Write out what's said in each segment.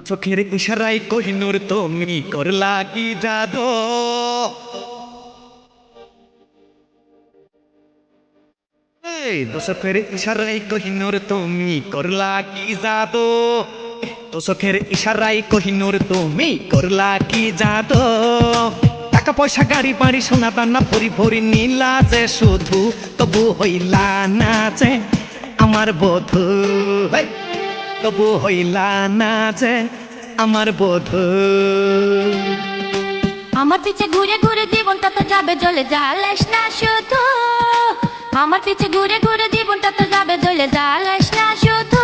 চোখের ইশারায় কোহিনূর তুমি করলা কি জাদু। এই তো চোখের ইশারায় কোহিনূর তুমি করলা কি জাদু। তো চোখের ইশারায় কোহিনূর তুমি করলা কি জাদু। টাকা পয়সা গাড়ি বাড়ি সোনা দানা ভরি ভরি নীলা যে শুধু তবু হইলা না যে আমার বধূ। তবু হইলা না যে আমার বধূ। আমার পিছে ঘুরে ঘুরে জীবনটা তো যাবে জ্বলে জ্বালাস না শুধু। আমার পিছে ঘুরে ঘুরে জীবনটা তো যাবে জ্বলে জ্বালাস না শুধু।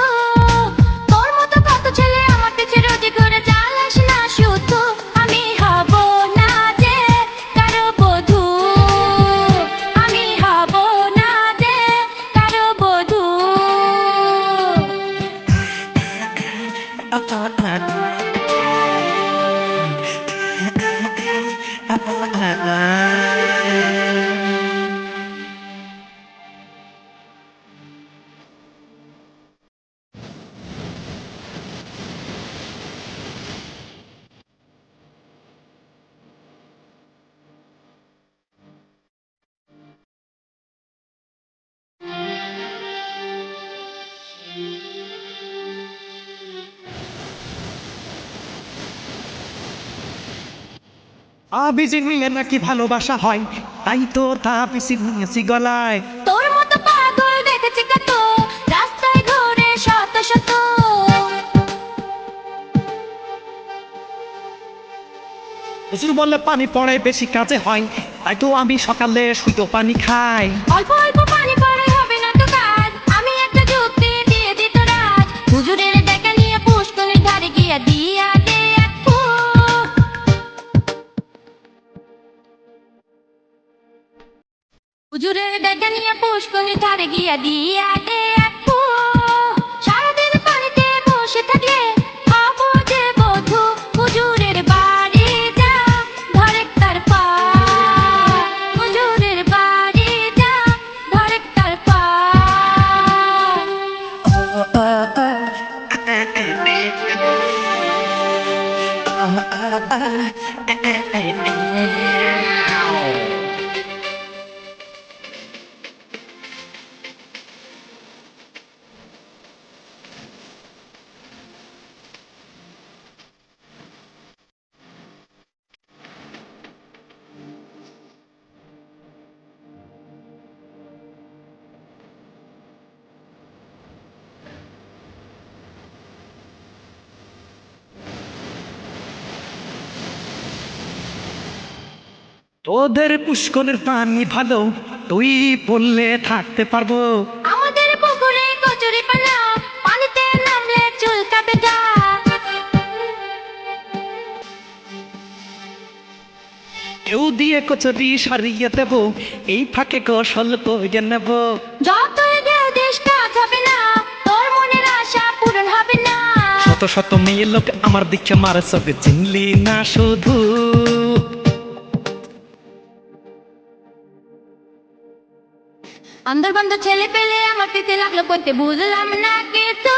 তোর মতো কত ছেলে আমার পিছে রোজে ঘুরে জ্বালাস না শুধু। আমি হব না যে কারো বধূ। আমি হব না যে কারো বধূ। আবিজি নিয়ে নাকি ভালোবাসা হয়, তাই তো তা পিসি নিয়েছি গলায়। তোর মতো পাগল দেখেছি কত রাস্তায় ঘুরে শত শত। হুজুর বললে পানি পড়ে বেশি কাজে হয়, তাই তো আমি সকালে শুদ্ধ পানি খাই। অল্প অল্প পানি পড়ে হবে না তো কাজ, আমি একটা যুক্তি দিয়ে দিত রাজ। হুজুরের দেখা নিয়ে পুষ্করির ধারে গিয়া দিয়া দে এক ফুক। হুজুরের দেখা নিয়ে পুষ্করির ধারে গিয়া দিয়া দে এক ফুক। সারাদিন পানিতে বসে থাকলে হবো যে বধূ। হুজুরের বাড়ি যা ধরেক তার পা। হুজুরের বাড়ি যা ধরেক তার পা। তোদের পুষ্করের পানি ভালো, তুই বললে থাকতে পারবো। আমাদের পুকুরে কচুরি পানা, পানিতে নামলে চুলকাবে গা। কেউ দিয়ে কচুরি সারিয়ে দেবো, এই ফাঁকে কৌশল করে নেব। যতই ঢেউ দিস কাজ হবে না, তোর মনের আশা পূরণ হবে না। শত শত মেয়ে লোক আমার দিকে মারে চোখ, চিনলি না শুধু। অন্ধর বন্ধ ছেলে পেলে আমার পিছে লাগলো করতে বুঝলাম না কিছু।